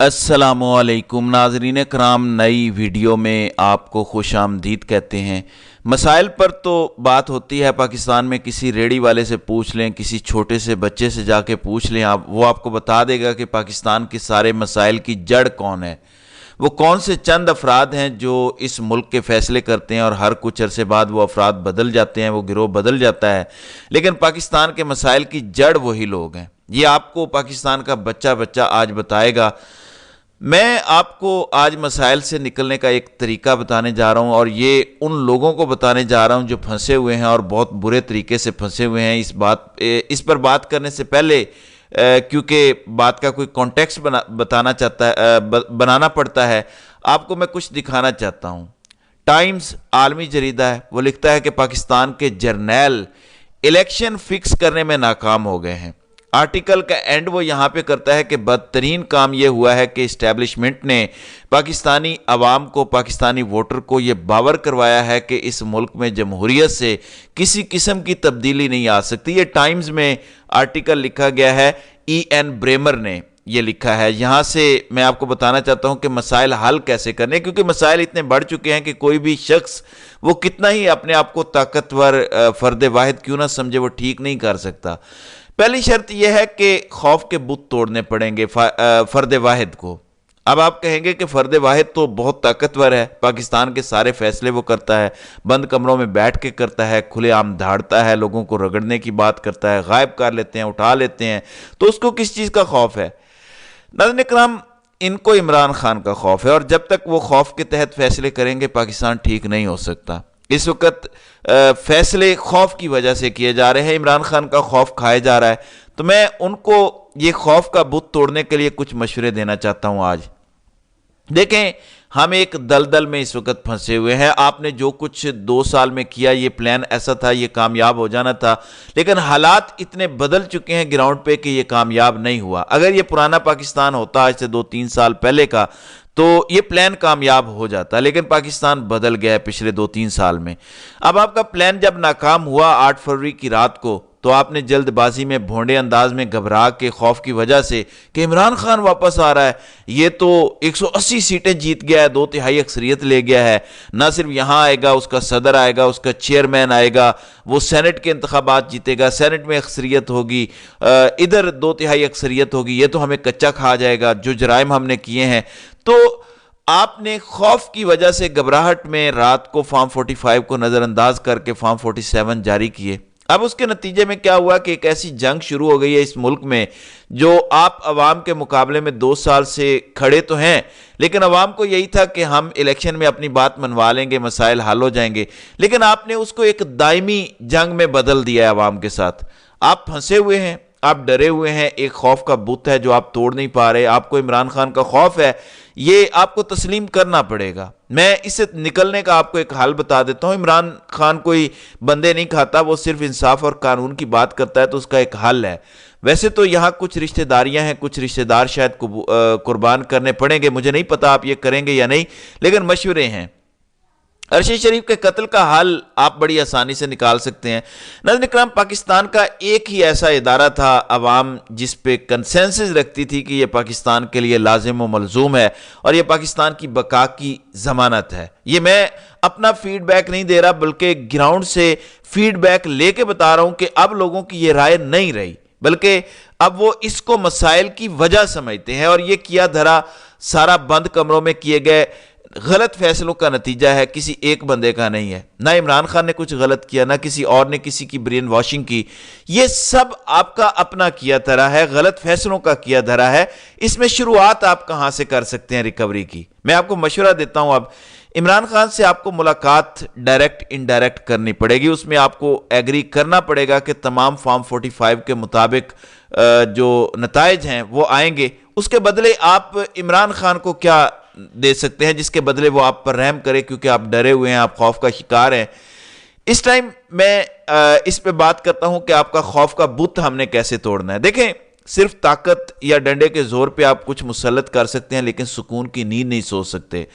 अस्सलामुअलैकुम नाज़रीन कराम, नई वीडियो में आपको खुश आमदीद कहते हैं। मसाइल पर तो बात होती है, पाकिस्तान में किसी रेडी वाले से पूछ लें, किसी छोटे से बच्चे से जाके पूछ लें, वो आपको बता देगा कि पाकिस्तान के सारे मसाइल की जड़ कौन है। वो कौन से चंद अफराद हैं जो इस मुल्क के फ़ैसले करते हैं और हर कुछ अरसे बाद वो अफराद बदल जाते हैं, वो गिरोह बदल जाता है, लेकिन पाकिस्तान के मसाइल की जड़ वही लोग हैं। ये आपको पाकिस्तान का बच्चा बच्चा आज बताएगा। मैं आपको आज मसाइल से निकलने का एक तरीका बताने जा रहा हूँ, और ये उन लोगों को बताने जा रहा हूँ जो फंसे हुए हैं और बहुत बुरे तरीके से फंसे हुए हैं। इस पर बात करने से पहले क्योंकि बात का कोई कॉन्टेक्स्ट बनाना पड़ता है, आपको मैं कुछ दिखाना चाहता हूँ। टाइम्स आलमी जरीदा है, वो लिखता है कि पाकिस्तान के जर्नैल इलेक्शन फिक्स करने में नाकाम हो गए हैं। आर्टिकल का एंड वो यहाँ पे करता है कि बदतरीन काम ये हुआ है कि इस्टेब्लिशमेंट ने पाकिस्तानी अवाम को, पाकिस्तानी वोटर को ये बावर करवाया है कि इस मुल्क में जमहूरियत से किसी किस्म की तब्दीली नहीं आ सकती। ये टाइम्स में आर्टिकल लिखा गया है, E.N. ब्रेमर ने ये लिखा है। यहाँ से मैं आपको बताना चाहता हूँ कि मसाइल हल कैसे करने, क्योंकि मसाइल इतने बढ़ चुके हैं कि कोई भी शख्स वो कितना ही अपने आप को ताकतवर फ़र्द वाहिद क्यों ना समझे, वो ठीक नहीं कर सकता। पहली शर्त यह है कि खौफ के बुत तोड़ने पड़ेंगे फ़र्द वाहिद को। अब आप कहेंगे कि फ़र्द वाहिद तो बहुत ताकतवर है, पाकिस्तान के सारे फैसले वो करता है, बंद कमरों में बैठ के करता है, खुलेआम धाड़ता है, लोगों को रगड़ने की बात करता है, गायब कर लेते हैं, उठा लेते हैं, तो उसको किस चीज़ का खौफ है? नाज़रीन कराम, इनको इमरान खान का खौफ है, और जब तक वो खौफ के तहत फैसले करेंगे पाकिस्तान ठीक नहीं हो सकता। इस वक्त फैसले खौफ की वजह से किए जा रहे हैं, इमरान खान का खौफ खाया जा रहा है। तो मैं उनको ये खौफ का बुत तोड़ने के लिए कुछ मशवरे देना चाहता हूं आज। देखें, हम एक दलदल में इस वक्त फंसे हुए हैं। आपने जो कुछ 2 साल में किया, ये प्लान ऐसा था, ये कामयाब हो जाना था, लेकिन हालात इतने बदल चुके हैं ग्राउंड पे कि ये कामयाब नहीं हुआ। अगर ये पुराना पाकिस्तान होता आज से 2-3 साल पहले का, तो ये प्लान कामयाब हो जाता, लेकिन पाकिस्तान बदल गया है पिछले 2-3 साल में। अब आपका प्लान जब नाकाम हुआ 8 फरवरी की रात को, तो आपने जल्दबाजी में भोंडे अंदाज में घबरा के खौफ की वजह से कि इमरान खान वापस आ रहा है, ये तो 180 सीटें जीत गया है, 2/3 अक्सरियत ले गया है, ना सिर्फ यहाँ आएगा, उसका सदर आएगा, उसका चेयरमैन आएगा, वो सेनेट के इंतखाबात जीतेगा, सेनेट में अक्सरियत होगी, इधर 2/3 अक्सरियत होगी, ये तो हमें कच्चा खा जाएगा जो जराइम हमने किए हैं। तो आपने खौफ की वजह से घबराहट में रात को फॉर्म 45 को नज़रअंदाज करके फॉर्म 47 जारी किए। अब उसके नतीजे में क्या हुआ कि एक ऐसी जंग शुरू हो गई है इस मुल्क में, जो आप अवाम के मुकाबले में 2 साल से खड़े तो हैं, लेकिन अवाम को यही था कि हम इलेक्शन में अपनी बात मनवा लेंगे, मसाइल हल हो जाएंगे, लेकिन आपने उसको एक दायमी जंग में बदल दिया है अवाम के साथ। आप फंसे हुए हैं, आप डरे हुए हैं, एक खौफ का बुत है जो आप तोड़ नहीं पा रहे, आपको इमरान खान का खौफ है, ये आपको तस्लीम करना पड़ेगा। मैं इससे निकलने का आपको एक हल बता देता हूँ। इमरान खान कोई बंदे नहीं खाता, वो सिर्फ इंसाफ और कानून की बात करता है, तो उसका एक हल है। वैसे तो यहाँ कुछ रिश्तेदारियाँ हैं, कुछ रिश्तेदार शायद कुर्बान करने पड़ेंगे, मुझे नहीं पता आप ये करेंगे या नहीं, लेकिन मशवरे हैं। अरशद शरीफ के कत्ल का हल आप बड़ी आसानी से निकाल सकते हैं। नाज़रीन इकराम, पाकिस्तान का एक ही ऐसा इदारा था अवाम जिस पे कंसेंसस रखती थी कि ये पाकिस्तान के लिए लाजिम व मलजूम है और ये पाकिस्तान की बका की ज़मानत है। ये मैं अपना फीडबैक नहीं दे रहा, बल्कि ग्राउंड से फीडबैक लेके बता रहा हूँ कि अब लोगों की ये राय नहीं रही, बल्कि अब वो इसको मसाइल की वजह समझते हैं, और ये किया धरा सारा बंद कमरों में किए गए गलत फैसलों का नतीजा है, किसी एक बंदे का नहीं है। ना इमरान खान ने कुछ गलत किया, ना किसी और ने किसी की ब्रेन वॉशिंग की, ये सब आपका अपना किया धरा है, गलत फैसलों का किया धरा है। इसमें शुरुआत आप कहां से कर सकते हैं रिकवरी की? मैं आपको मशवरा देता हूं। अब इमरान खान से आपको मुलाकात डायरेक्ट इनडायरेक्ट करनी पड़ेगी, उसमें आपको एग्री करना पड़ेगा कि तमाम फॉर्म 45 के मुताबिक जो नताइज हैं वो आएंगे। उसके बदले आप इमरान खान को क्या दे सकते हैं जिसके बदले वो आप पर रहम करे, क्योंकि आप डरे हुए हैं, आप खौफ का शिकार हैं। इस टाइम मैं इस पे बात करता हूं कि आपका खौफ का बुत हमने कैसे तोड़ना है। देखें, सिर्फ ताकत या डंडे के जोर पे आप कुछ मुसल्लत कर सकते हैं, लेकिन सुकून की नींद नहीं सो सकते।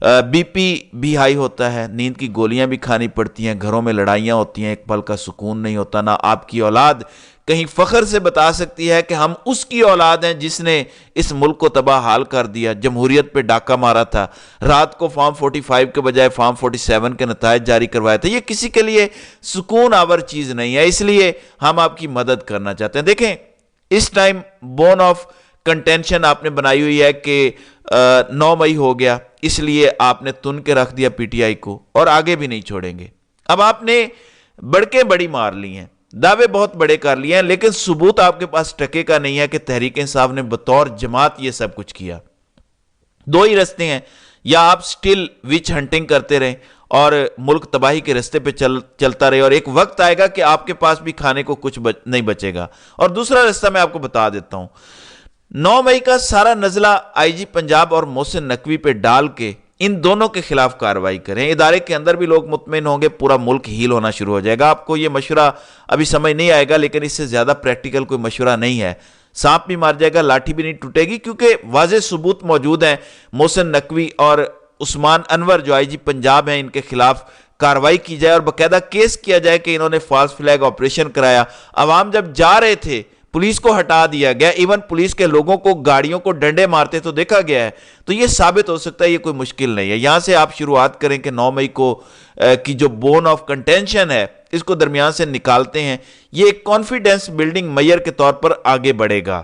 बीपी भी हाई होता है, नींद की गोलियां भी खानी पड़ती हैं, घरों में लड़ाइयाँ होती हैं, एक पल का सुकून नहीं होता। ना आपकी औलाद کہیں فخر سے بتا سکتی ہے کہ ہم اس کی اولاد ہیں جس نے اس ملک کو تباہ حال کر دیا، جمہوریت پہ ڈاکہ مارا تھا، رات کو فارم 45 کے بجائے فارم 47 کے نتائج جاری کروائے تھے. یہ کسی کے لیے سکون آور چیز نہیں ہے، اس لیے ہم آپ کی مدد کرنا چاہتے ہیں. دیکھیں اس ٹائم بون آف کنٹینشن آپ نے بنائی ہوئی ہے کہ 9 مئی ہو گیا، اس لیے آپ نے تن کے رکھ دیا پی ٹی آئی کو اور آگے بھی نہیں چھوڑیں گے. اب آپ نے بڑکیں بڑی مار لی ہیں، دعوے بہت بڑے کر لیے ہیں، لیکن ثبوت آپ کے پاس ٹکے کا نہیں ہے کہ تحریک انصاف نے بطور جماعت یہ سب کچھ کیا. دو ہی رستے ہیں، یا آپ سٹل وچ ہنٹنگ کرتے رہیں اور ملک تباہی کے رستے پہ چلتا رہے، اور ایک وقت آئے گا کہ آپ کے پاس بھی کھانے کو کچھ نہیں بچے گا. اور دوسرا رستہ میں آپ کو بتا دیتا ہوں. 9 مئی کا سارا نزلہ آئی جی پنجاب اور محسن نقوی پہ ڈال کے ان دونوں کے خلاف کارروائی کریں. ادارے کے اندر بھی لوگ مطمئن ہوں گے، پورا ملک ہیل ہونا شروع ہو جائے گا. آپ کو یہ مشورہ ابھی سمجھ نہیں آئے گا، لیکن اس سے زیادہ پریکٹیکل کوئی مشورہ نہیں ہے. سانپ بھی مار جائے گا، لاٹھی بھی نہیں ٹوٹے گی، کیونکہ واضح ثبوت موجود ہیں. محسن نقوی اور عثمان انور جو آئی جی پنجاب ہیں، ان کے خلاف کارروائی کی جائے اور باقاعدہ کیس کیا جائے کہ انہوں نے فالس فلیگ آپریشن کرایا. عوام جب جا رہے تھے پولیس کو ہٹا دیا گیا، ایون پولیس کے لوگوں کو گاڑیوں کو ڈنڈے مارتے تو دیکھا گیا ہے. تو یہ ثابت ہو سکتا ہے یہ کوئی مشکل نہیں ہے. یہاں سے آپ شروعات کریں کہ 9 مئی کو کی جو بون آف کنٹینشن ہے اس کو درمیان سے نکالتے ہیں. یہ ایک کانفیڈنس بلڈنگ میئر کے طور پر آگے بڑھے گا.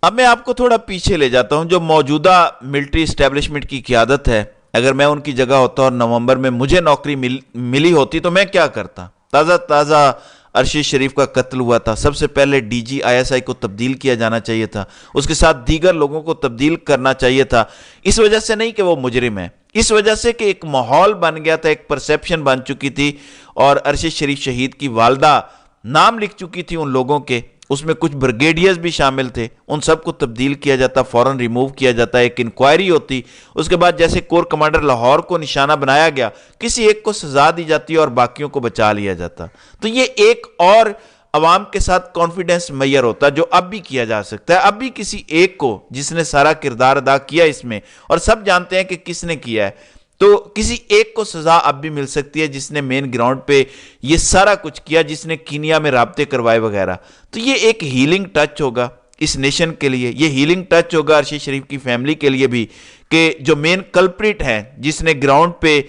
اب میں آپ کو تھوڑا پیچھے لے جاتا ہوں. جو موجودہ ملٹری اسٹیبلشمنٹ کی قیادت ہے، اگر میں ان کی جگہ ہوتا اور نومبر میں مجھے نوکری ملی ہوتی تو میں کیا کرتا؟ تازہ ارشد شریف کا قتل ہوا تھا، سب سے پہلے ڈی جی ISI کو تبدیل کیا جانا چاہیے تھا، اس کے ساتھ دیگر لوگوں کو تبدیل کرنا چاہیے تھا. اس وجہ سے نہیں کہ وہ مجرم ہے، اس وجہ سے کہ ایک ماحول بن گیا تھا، ایک پرسیپشن بن چکی تھی، اور ارشد شریف شہید کی والدہ نام لکھ چکی تھی ان لوگوں کے. اس میں کچھ بریگیڈیئرز بھی شامل تھے، ان سب کو تبدیل کیا جاتا، فوراً ریموو کیا جاتا، ایک انکوائری ہوتی. اس کے بعد جیسے کور کمانڈر لاہور کو نشانہ بنایا گیا، کسی ایک کو سزا دی جاتی اور باقیوں کو بچا لیا جاتا. تو یہ ایک اور عوام کے ساتھ کانفیڈنس میئر ہوتا جو اب بھی کیا جا سکتا ہے. اب بھی کسی ایک کو جس نے سارا کردار ادا کیا اس میں، اور سب جانتے ہیں کہ کس نے کیا ہے، تو کسی ایک کو سزا اب بھی مل سکتی ہے جس نے مین گراؤنڈ پہ یہ سارا کچھ کیا، جس نے کینیا میں رابطے کروائے وغیرہ. تو یہ ایک ہیلنگ ٹچ ہوگا اس نیشن کے لیے، یہ ہیلنگ ٹچ ہوگا ارشد شریف کی فیملی کے لیے بھی، کہ جو مین کلپریٹ ہیں جس نے گراؤنڈ پہ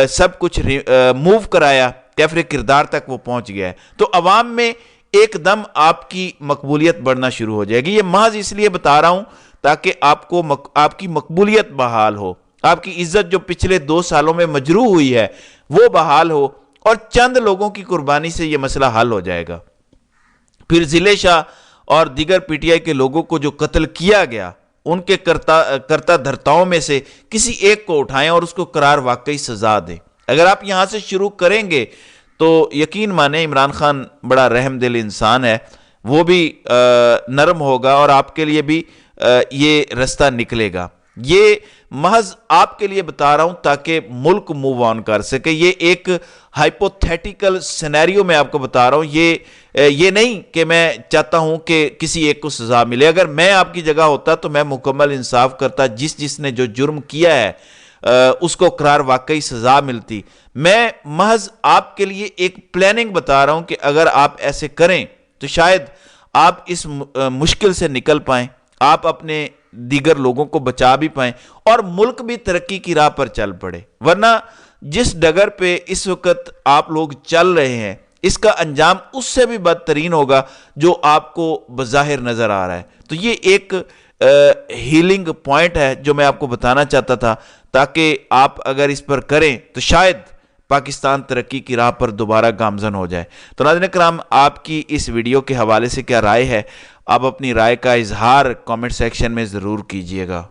سب کچھ موو کرایا، کیفر کردار تک وہ پہنچ گیا ہے. تو عوام میں ایک دم آپ کی مقبولیت بڑھنا شروع ہو جائے گی. یہ محض اس لیے بتا رہا ہوں تاکہ آپ کی مقبولیت بحال ہو، آپ کی عزت جو پچھلے 2 سالوں میں مجروح ہوئی ہے وہ بحال ہو، اور چند لوگوں کی قربانی سے یہ مسئلہ حل ہو جائے گا. پھر ضلع شاہ اور دیگر پی ٹی آئی کے لوگوں کو جو قتل کیا گیا، ان کے کرتا دھرتاؤں میں سے کسی ایک کو اٹھائیں اور اس کو قرار واقعی سزا دیں. اگر آپ یہاں سے شروع کریں گے تو یقین مانیں عمران خان بڑا رحم دل انسان ہے، وہ بھی نرم ہوگا اور آپ کے لیے بھی یہ رستہ نکلے گا. یہ محض آپ کے لیے بتا رہا ہوں تاکہ ملک موو آن کر سکے. یہ ایک ہائپوتھیٹیکل سینیریو میں آپ کو بتا رہا ہوں. یہ نہیں کہ میں چاہتا ہوں کہ کسی ایک کو سزا ملے. اگر میں آپ کی جگہ ہوتا تو میں مکمل انصاف کرتا، جس نے جو جرم کیا ہے اس کو قرار واقعی سزا ملتی. میں محض آپ کے لیے ایک پلاننگ بتا رہا ہوں کہ اگر آپ ایسے کریں تو شاید آپ اس مشکل سے نکل پائیں، آپ اپنے دیگر لوگوں کو بچا بھی پائیں، اور ملک بھی ترقی کی راہ پر چل پڑے. ورنہ جس ڈگر پہ اس وقت آپ لوگ چل رہے ہیں، اس کا انجام اس سے بھی بدترین ہوگا جو آپ کو بظاہر نظر آ رہا ہے. تو یہ ایک ہیلنگ پوائنٹ ہے جو میں آپ کو بتانا چاہتا تھا، تاکہ آپ اگر اس پر کریں تو شاید پاکستان ترقی کی راہ پر دوبارہ گامزن ہو جائے. تو ناظرین کرام، آپ کی اس ویڈیو کے حوالے سے کیا رائے ہے؟ آپ اپنی رائے کا اظہار کامنٹ سیکشن میں ضرور کیجئے گا.